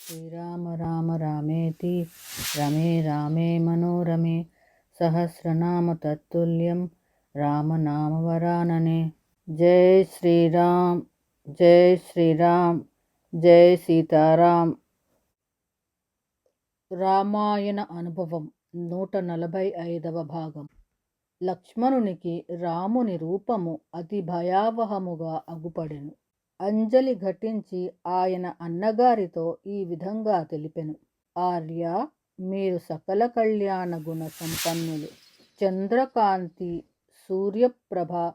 శ్రీరామ రామ రామేతి రమే రామే మనోరమే సహస్రనామ తత్తుల్యం రామనామవరాననే. జై శ్రీరామ్, జై శ్రీరామ్, జై సీతారాం. రామాయణ అనుభవం 145వ భాగం. లక్ష్మణునికి రాముని రూపము అతి భయావహముగా అగుపడెను. అంజలి ఘటించి ఆయన అన్నగారితో ఈ విధంగా తెలిపెను. ఆర్య, మీరు సకల కళ్యాణ గుణ సంపన్నులు. చంద్రకాంతి, సూర్యప్రభ,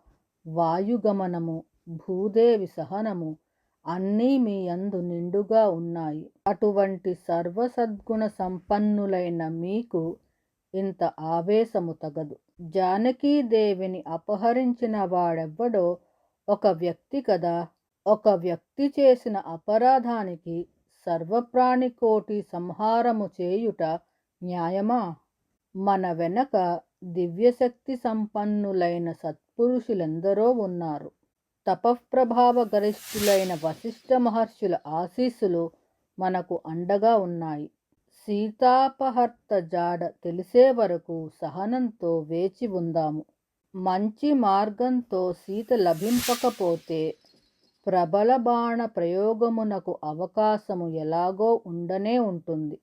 వాయుగమనము, భూదేవి సహనము అన్నీ మీ యందు నిండుగా ఉన్నాయి. అటువంటి సర్వసద్గుణ సంపన్నులైన మీకు ఇంత ఆవేశము తగదు. జానకీదేవిని అపహరించిన వాడెవ్వడో ఒక వ్యక్తి కదా. ఒక వ్యక్తి చేసిన అపరాధానికి సర్వప్రాణికోటి సంహారము చేయుట న్యాయమా? మన వెనక దివ్యశక్తి సంపన్నులైన సత్పురుషులెందరో ఉన్నారు. తపఃప్రభావ గరిష్ఠులైన వశిష్ఠ మహర్షుల ఆశీస్సులు మనకు అండగా ఉన్నాయి. సీతాపహర్త జాడ తెలిసే వరకు సహనంతో వేచి ఉందాము. మంచి మార్గంతో సీత లభింపకపోతే ప్రబల బాణ ప్రయోగమునకు అవకాశము ఎలాగో ఉండనే ఉంటుంది.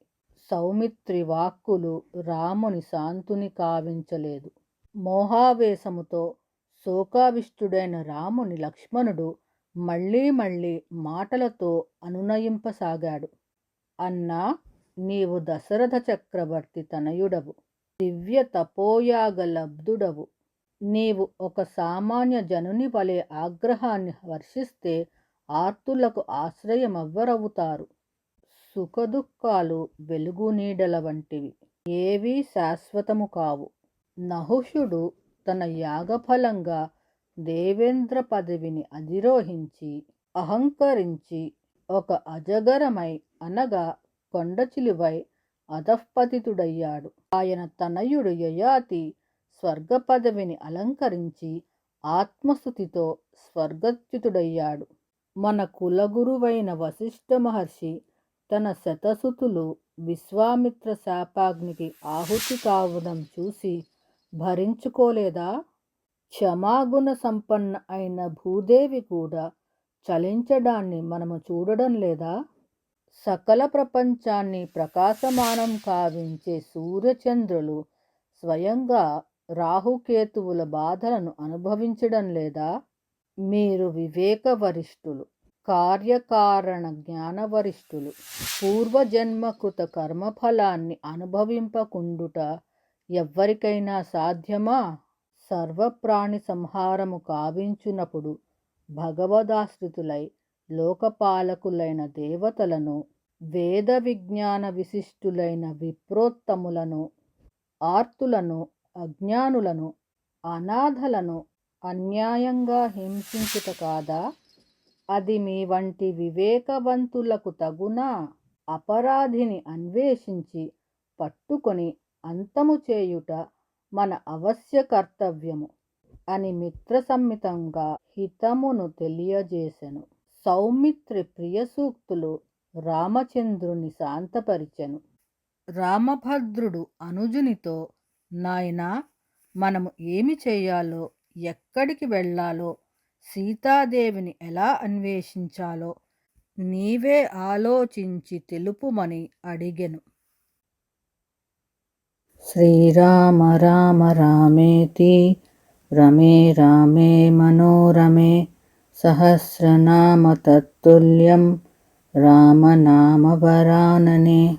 సౌమిత్రి వాక్కులు రాముని శాంతుని కావించలేదు. మోహావేశముతో శోకావిష్టుడైన రాముని లక్ష్మణుడు మళ్ళీ మళ్ళీ మాటలతో అనునయింపసాగాడు. అన్నా, నీవు దశరథ చక్రవర్తి తనయుడవు, దివ్య తపోయాగ లబ్ధుడవు. నీవు ఒక సామాన్య జనుని వలె ఆగ్రహాన్ని వర్షిస్తే ఆర్తులకు ఆశ్రయమెవ్వరవుతారు? సుఖదుఖాలు వెలుగు నీడల వంటివి, ఏవీ శాశ్వతము కావు. నహుషుడు తన యాగఫలంగా దేవేంద్ర పదవిని అధిరోహించి అహంకరించి ఒక అజగరమై అనగా కొండచిలువై అధఃపతితుడయ్యాడు. ఆయన తనయుడు యయాతి స్వర్గ పదవిని అలంకరించి ఆత్మస్థుతితో స్వర్గచ్యుతుడయ్యాడు. మన కులగురువైన వశిష్ఠ మహర్షి తన శతసుతులు విశ్వామిత్ర శాపాగ్నికి ఆహుతి కావడం చూసి భరించుకోలేదా? క్షమాగుణ సంపన్న అయిన భూదేవి కూడా చలించడాన్ని మనము చూడడం లేదా? సకల ప్రపంచాన్ని ప్రకాశమానం కావించే సూర్యచంద్రులు స్వయంగా రాహుకేతువుల బాధలను అనుభవించడం లేదా? మీరు వివేక వరిష్ఠులు, కార్యకారణ జ్ఞాన వరిష్ఠులు. పూర్వజన్మకృత కర్మఫలాన్ని అనుభవింపకుండుట ఎవ్వరికైనా సాధ్యమా? సర్వప్రాణి సంహారము కావించునప్పుడు భగవదాశ్రితులై లోకపాలకులైన దేవతలను, వేద విజ్ఞాన విశిష్టులైన విప్రోత్తములను, ఆర్తులను, అజ్ఞానులను, అనాథలను అన్యాయంగా హింసించుట కాదా? అది మీ వంటి వివేకవంతులకు తగునా? అపరాధిని అన్వేషించి పట్టుకొని అంతము చేయుట మన అవశ్య కర్తవ్యము అని మిత్రసమ్మితంగా హితమును తెలియజేసెను. సౌమిత్రి ప్రియ సూక్తులు రామచంద్రుని శాంతపరిచెను. రామభద్రుడు అనుజునితో, నాయనా, మనము ఏమి చేయాలో, ఎక్కడికి వెళ్ళాలో, సీతాదేవిని ఎలా అన్వేషించాలో నీవే ఆలోచించి తెలుపుమని అడిగెను. శ్రీరామ రామ రామేతి రమే రామే మనోరమే సహస్రనామ తత్తుల్యం రామనామవరాననే.